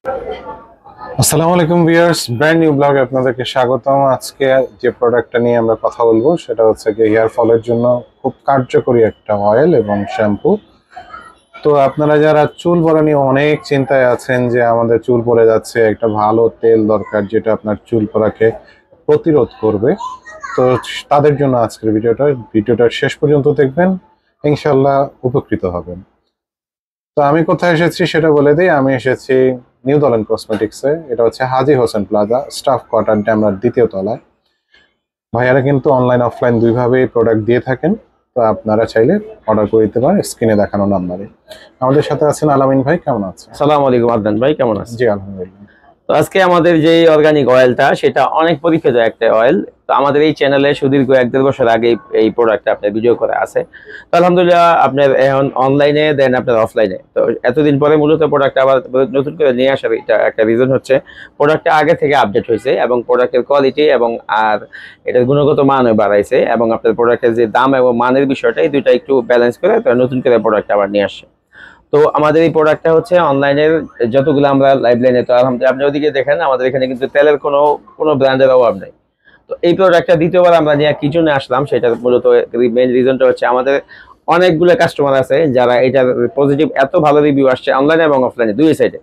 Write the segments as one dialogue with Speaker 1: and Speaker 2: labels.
Speaker 1: আসসালামু আলাইকুম viewers, brand new ব্লগে আপনাদেরকে স্বাগতম। আজকে যে প্রোডাক্টটা নিয়ে আমরা কথা বলবো সেটা হচ্ছে কি হেয়ার ফলের জন্য খুব কার্যকরী একটা অয়েল এবং শ্যাম্পু। তো আপনারা যারা চুল পড়া নিয়ে অনেক চিন্তায় আছেন যে আমাদের চুল পড়ে যাচ্ছে, একটা ভালো তেল দরকার যেটা আপনার চুল পড়াকে প্রতিরোধ করবে, তো তাদের জন্য আজকের ভিডিওটা শেষ পর্যন্ত দেখবেন, ইনশাল্লাহ উপকৃত হবেন। তো আমি কোথায় এসেছি সেটা বলে দিই। আমি এসেছি নিউ দলেন কসমেটিক্সে। এটা হচ্ছে হাজী হোসেন প্লাজা, স্টাফ কোয়ার্টার ড্যামরার দ্বিতীয় তলায়। ভাইয়ারা কিন্তু অনলাইন অফলাইন দুইভাবেই প্রোডাক্ট দিয়ে থাকেন, তো আপনারা চাইলে অর্ডার করে দিতে পারেন স্ক্রিনে দেখানো নাম্বারে। আমাদের সাথে আছেন আলামিন ভাই, কেমন আছেন?
Speaker 2: আসসালামু আলাইকুম আদনান ভাই, কেমন আছেন?
Speaker 1: জি আলহামদুলিল্লাহ।
Speaker 2: তো আজকে আমাদের যে অর্গানিক অয়েলটা, সেটা অনেক পরীক্ষিত একটা অয়েল। তো আমাদের এই চ্যানেলে সুদীর্ঘ 1-1.5 বছর আগে এই প্রোডাক্টটা আপনার ভিডিও করে আছে। তো আলহামদুলিল্লাহ আপনার এখন অনলাইনে দেন, আপনার অফলাইনে। তো এতদিন পরে মূলত প্রোডাক্ট আবার নতুন করে নিয়ে আসার এটা একটা রিজন হচ্ছে প্রোডাক্টটা আগে থেকে আপডেট হয়েছে এবং প্রোডাক্টের কোয়ালিটি এবং আর এটার গুণগত মানও বাড়াইছে, এবং আপনার প্রোডাক্টের যে দাম এবং মানের বিষয়টা, এই দুইটা একটু ব্যালেন্স করে তারা নতুন করে প্রোডাক্ট আবার নিয়ে আসছে। তো আমাদের এই প্রোডাক্টটা হচ্ছে অনলাইনের যতগুলো আমরা লাইভ লাইনে, তো আলহামদুলিল্লাহ আপনি ওদিকে দেখেন আমাদের এখানে কিন্তু তেলের কোনো ব্র্যান্ডের অভাব নেই। তো এই প্রোডাক্টটা দ্বিতীয়বার আমরা নিয়ে কি জন্য আসলাম, সেটা মূলত মেইন রিজনটা হচ্ছে আমাদের অনেকগুলো কাস্টমার আছে যারা এটার পজিটিভ, এত ভালো রিভিউ আসছে অনলাইনে এবং অফলাইনে দুই সাইডে।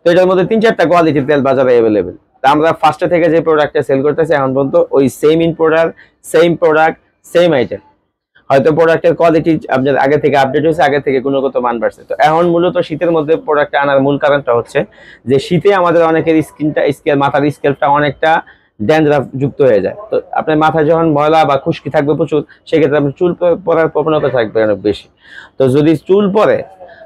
Speaker 2: তো এটার মধ্যে 3-4টা কোয়ালিটির তেল বাজারে অ্যাভেলেবেল। তা আমরা ফার্স্টে থেকে যে প্রোডাক্টটা সেল করতেছি এখন পর্যন্ত ওই same importer, same product, same item. হয়তো প্রোডাক্টের কোয়ালিটি আপনার আগে থেকে আপডেট হয়েছে, আগে থেকে গুণগত মান বাড়ছে। তো এখন মূলত শীতের মধ্যে প্রোডাক্টটা আনার মূল কারণটা হচ্ছে যে শীতে আমাদের অনেকের মাথার স্কেলটা অনেকটা ড্যান্ড্রাফ যুক্ত হয়ে যায়। তো আপনার মাথায় যখন ময়লা বা খুশকি থাকবে প্রচুর, সেক্ষেত্রে আপনার চুল পড়ার প্রবণতা থাকবে অনেক বেশি। তো যদি চুল পড়ে,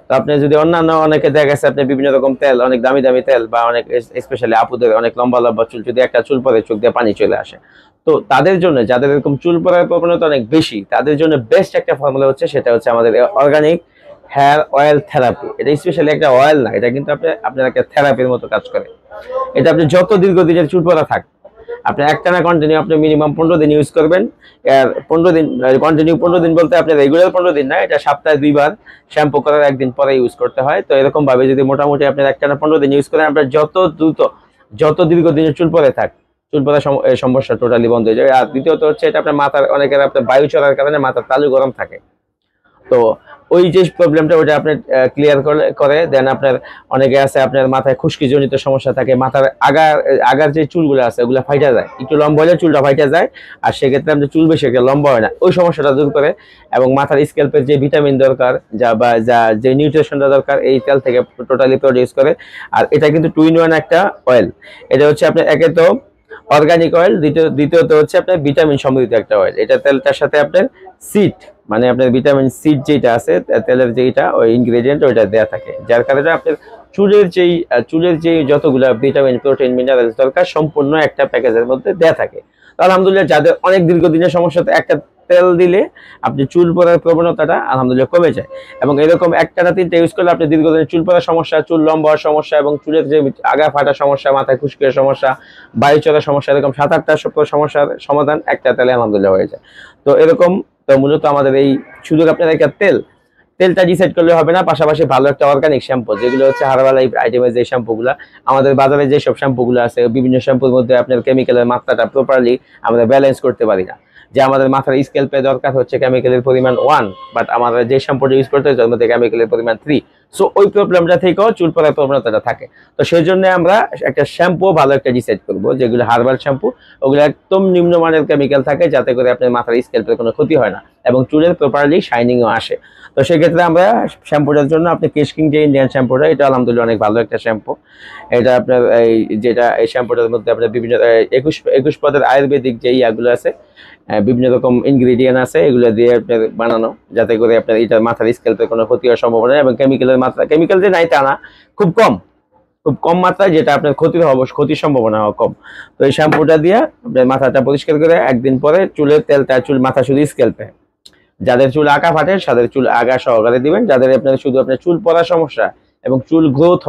Speaker 2: তো আপনি যদি অন্যান্য অনেকে দেখা গেছে আপনি বিভিন্ন রকম তেল, অনেক দামি দামি তেল, বা অনেক স্পেশালি আপুদের অনেক লম্বা লম্বা চুল, যদি একটা চুল পরে চোখ দিয়ে পানি চলে আসে। তো তাদের জন্য, যাদের এরকম চুল পড়ার প্রবণতা অনেক বেশি, তাদের জন্য বেস্ট একটা ফর্মুলা হচ্ছে, সেটা হচ্ছে আমাদের অর্গানিক হেয়ার অয়েল থেরাপি। এটা স্পেশালি একটা অয়েল না, এটা কিন্তু আপনার একটা থেরাপির মতো কাজ করে। এটা আপনি যত দীর্ঘদিনের চুল পড়া থাক, আপনি একটানা কন্টিনিউ আপনি মিনিমাম 15 দিন ইউজ করবেন। আর 15 দিন কন্টিনিউ, 15 দিন বলতে আপনি রেগুলার 15 দিন না, এটা সপ্তাহে 2 বার শ্যাম্পু করার একদিন পরে ইউজ করতে হয়। তো এরকম ভাবে যদি মোটামুটি আপনি একটানা 15 দিন ইউজ করেন, আপনার যত দ্রুত, যত দীর্ঘদিনের চুল পড়ে থাক, চুল পড়ার সমস্যা টোটালি বন্ধ হয়ে যাবে। আর দ্বিতীয়ত হচ্ছে এটা আপনার মাথার, অনেকের আপনার বায়ু চলার কারণে মাথার তালু গরম থাকে। তো ওই যে প্রবলেমটা, ওটা আপনি ক্লিয়ার করে দেন। আপনার অনেকে আছে আপনার মাথায় খুশকি জনিত সমস্যা থাকে, মাথার আগার যে চুলগুলো আছে ওগুলো ফাইটা যায়, একটু লম্বা হলে চুলটা ফাইটা যায়, আর সেক্ষেত্রে আপনার চুল বেশি একটা লম্বা হয় না, ওই সমস্যাটা দূর করে। এবং মাথার স্ক্যাল্পের যে ভিটামিন দরকার, যা যে নিউট্রিশনটা দরকার, এই তেল থেকে টোটালি প্রডিউস করে। আর এটা কিন্তু 2-in-1 একটা অয়েল। এটা হচ্ছে আপনার একে তো অর্গানিক অয়েল, দ্বিতীয়ত হচ্ছে আপনার ভিটামিন সমৃদ্ধ একটা অয়েল। এটা তেলটার সাথে আপনার সিড, মানে আপনার ভিটামিন সিড যেটা আছে তেলের, যেটা ওই ইনগ্রেডিয়েন্ট ওইটা দেয়া থাকে, যার কারণে আপনার চুলের যেই যতগুলো ভিটামিন, প্রোটিন, মিনারেলস দরকার সম্পূর্ণ একটা প্যাকেজের মধ্যে দেয়া থাকে। তো আলহামদুলিল্লাহ যাদের অনেক দীর্ঘদিনের সমস্যা, তো একটা তেল দিলে আপনি চুল পড়ার প্রবণতাটা আলহামদুলিল্লাহ কমে যায়। এবং এরকম একটানা 3টা ইউজ করলে আপনি দীর্ঘদিনের চুল পড়ার সমস্যা, চুল লম্বা হওয়ার সমস্যা, এবং চুলের যে আগা ফাটার সমস্যা, মাথায় খুশকির সমস্যা, বায়ু চলার সমস্যা, এরকম 7-8টা সমস্যার সমাধান একটা তেলে আলহামদুলিল্লাহ হয়ে যায়। তো এরকম, তো মূলত আমাদের এই শুধু আপনার একটা তেলটা ডিসাইড করলে হবে না, পাশাপাশি ভালো একটা অর্গানিক শ্যাম্পু, যেগুলো হচ্ছে হার্বাল আইটেমের যে শ্যাম্পুগুলো আমাদের বাজারে যেসব শ্যাম্পুগুলো আছে, বিভিন্ন শ্যাম্পুর মধ্যে আপনার কেমিক্যালের মাত্রাটা প্রপারলি আমরা ব্যালেন্স করতে পারি না। যে আমাদের মাথার স্ক্যাল্পে দরকার হচ্ছে কেমিক্যালের পরিমাণ 1, বাট আমাদের যে শ্যাম্পুটা ইউজ করতে হয় তার মধ্যে কেমিক্যালের পরিমাণ 3। সো ওই প্রবলেমটা থেকেও চুল পড়ার প্রবণতাটা থাকে। তো সেই জন্য আমরা একটা শ্যাম্পু ভালো একটা ডিসাইড করবো, যেগুলো হার্বাল শ্যাম্পু, ওগুলো একদম নিম্নমানের কেমিক্যাল থাকে, যাতে করে আপনার মাথার স্ক্যাল্পের কোনো ক্ষতি হয় না এবং চুলের প্রপারলি শাইনিংও আসে। তো সেক্ষেত্রে আমরা শ্যাম্পুটার জন্য আপনি কেশ কিং যে ইন্ডিয়ান শ্যাম্পুটা, এটা আলহামদুলিল্লাহ অনেক ভালো একটা শ্যাম্পু। এটা আপনার এই শ্যাম্পুটার মধ্যে আপনার বিভিন্ন 21 পদের আয়ুর্বেদিক যে ইয়াগুলো আছে, বিভিন্ন রকম ইনগ্রিডিয়েন্ট আছে, এগুলো দিয়ে আপনার বানানো, যাতে করে আপনার এটা মাথার স্ক্যাল্পের কোনো ক্ষতি হওয়ার সম্ভাবনা নেই। এবং কেমিক্যালের মাত্রা, কেমিক্যাল যে নাই তা না, খুব কম মাত্রায়, যেটা আপনার ক্ষতির সম্ভাবনা কম। তো এই শ্যাম্পুটা দিয়ে আপনার মাথাটা পরিষ্কার করে একদিন পরে চুলের তেলটা, মাথা শুধু স্ক্যাল্পে, যাদের চুল আঁকা ফাটে তাদের চুল আগা সহকারে দিবেন। যাদের আপনার চুল পড়ার সমস্যা এবং চুল গ্রোথ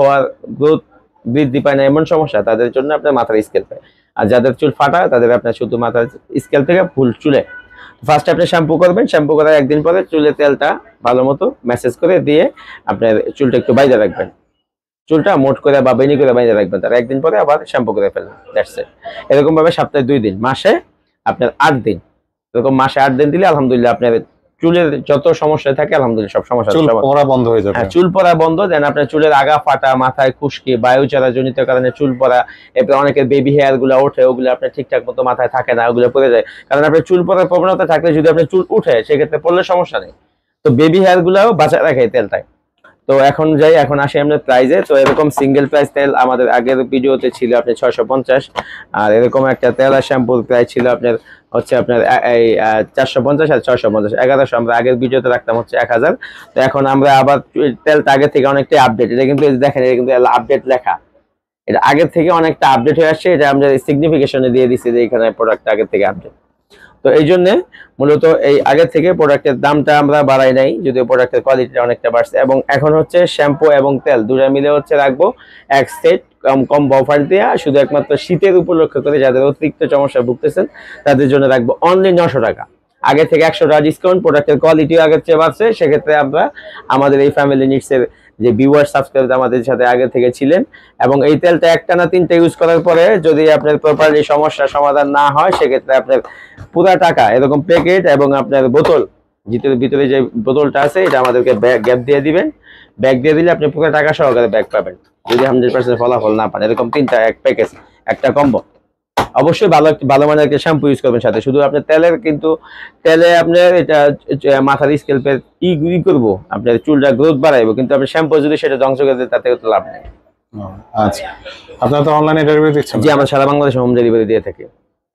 Speaker 2: বৃদ্ধি পায় না এমন সমস্যা, তাদের জন্য আপনার মাথার স্ক্যাল্পে। আর যাদের চুল ফাটা, তাদের আপনার শুধু মাথার স্ক্যাল্প থেকে ফুল চুলে। ফার্স্ট আপনি শ্যাম্পু করবেন, শ্যাম্পু করার একদিন পরে চুলে তেলটা ভালো মতো ম্যাসেজ করে দিয়ে আপনার চুলটা একটু বাইরে রাখবেন। চুলটা মোট করে বা বেনি করে বেঁধে রাখবেন, তার একদিন পরে আবার শ্যাম্পু করে ফেলবেন, দ্যাটস ইট। এরকম ভাবে সপ্তাহে 2 দিন, মাসে আপনার 8 দিন, এরকম মাসে 8 দিন দিলে আলহামদুলিল্লাহ আপনার চুলের যত সমস্যা থাকে আলহামদুলিল্লাহ সব সমস্যা
Speaker 1: চুল পড়া বন্ধ হয়ে যাবে।
Speaker 2: হ্যাঁ, চুল পড়া বন্ধ, দেন আপনার চুলের আগা ফাটা, মাথায় খুশকি, বায়ুচারা জনিত কারণে চুল পড়া, এরপর অনেকের বেবি হেয়ার গুলো ওঠে, ওগুলো আপনার ঠিকঠাক মতো মাথায় থাকে না, ওগুলো পড়ে যায়। কারণ আপনার চুল পড়ার প্রবণতা থাকলে যদি আপনার চুল উঠে সেক্ষেত্রে পড়লে সমস্যা নেই। তো বেবি হেয়ার গুলাও বাঁচায় রাখে এই তেলটাই। তো এখন আসি আমরা প্রাইজে। তো এরকম সিঙ্গেল প্রাইস তেল আমাদের আগের ভিডিওতে ছিল আপনার 650, আর এরকম একটা তেল আর শ্যাম্পুর প্রাইস ছিল আপনার হচ্ছে আপনার এই 450 আর 650, 1100 আমরা আগের ভিডিওতে রাখতাম হচ্ছে 1000। তো এখন আমরা আবার তেলটা আগে থেকে অনেকটাই আপডেট, এটা কিন্তু দেখেন এটা কিন্তু আপডেট লেখা, এটা আগের থেকে অনেকটা আপডেট হয়ে আসছে, এটা আমরা সিগনিফিকেশনে দিয়ে দিচ্ছি যে এখানে প্রোডাক্ট আগের থেকে আপডেট। তো এই জন্য মূলত এই আগের থেকে প্রোডাক্টের দামটা আমরা বাড়াই নাই, যদিও প্রোডাক্টের কোয়ালিটিটা অনেকটা বাড়ছে। এবং এখন হচ্ছে শ্যাম্পু এবং তেল দুটো মিলে হচ্ছে রাখবো এক সেট কম অফার দেওয়া, শুধু একমাত্র শীতের উপলক্ষ করে যাদের অতিরিক্ত সমস্যা ভুগতেছেন তাদের জন্য রাখবো অনলি 900 টাকা। আগে থেকে 100 টাকা ডিসকাউন্ট, প্রোডাক্টের কোয়ালিটিও আগের চেয়ে বাড়ছে। সেক্ষেত্রে আমরা আমাদের এই ফ্যামিলি নিডসের যে ভিউয়ার সাবস্ক্রাইবার আমাদের সাথে আগে থেকে ছিলেন, এবং এই তেলটা একটা না 3টা ইউজ করার পরে যদি আপনার প্রপারলি সমস্যার সমাধান না হয় সেক্ষেত্রে আপনার পুরা টাকা এরকম প্যাকেট এবং আপনার বোতল, ভিতরে যে বোতলটা আছে এটা আমাদেরকে গ্যাপ দিয়ে দিবেন। ব্যাগ দিয়ে দিলে আপনি পুরো টাকা সহকারে ব্যাগ পাবেন যদি 100% ফলাফল না পান। এরকম 3টা এক প্যাকেজ, একটা কম্বো। অবশ্যই ভালো মানের একটা শ্যাম্পু ইউজ করবেন সাথে। শুধু আপনার তেলের কিন্তু তেলে আপনার এটা মাথার স্ক্যাল্পের ই করবো, আপনার চুলটা গ্রোথ বাড়াইবো, কিন্তু আপনার শ্যাম্পু যদি সেটা ধ্বংস করে দেয় তাতে তো লাভ নেই।
Speaker 1: আচ্ছা, আপনারা তো অনলাইনে ডেলিভারি দিচ্ছেন?
Speaker 2: জি, আমরা সারা বাংলাদেশে হোম ডেলিভারি দিয়ে থাকি।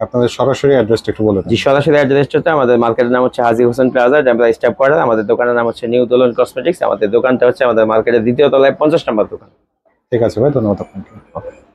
Speaker 1: আপনাদের সরাসরি অ্যাড্রেসটা একটু বলে দিন।
Speaker 2: জি, সরাসরি অ্যাড্রেসটা আমাদের মার্কেটের নাম হচ্ছে হাজী হোসেন প্লাজা, আমরা স্টাফ কোয়ার্টার। আমাদের দোকানের নাম হচ্ছে নিউ দোলন কসমেটিক্স। আমাদের দোকানটা হচ্ছে আমাদের মার্কেটের 2য় তলায় 50 নম্বর দোকান।
Speaker 1: ঠিক আছে ভাই, ধন্যবাদ আপনাকে।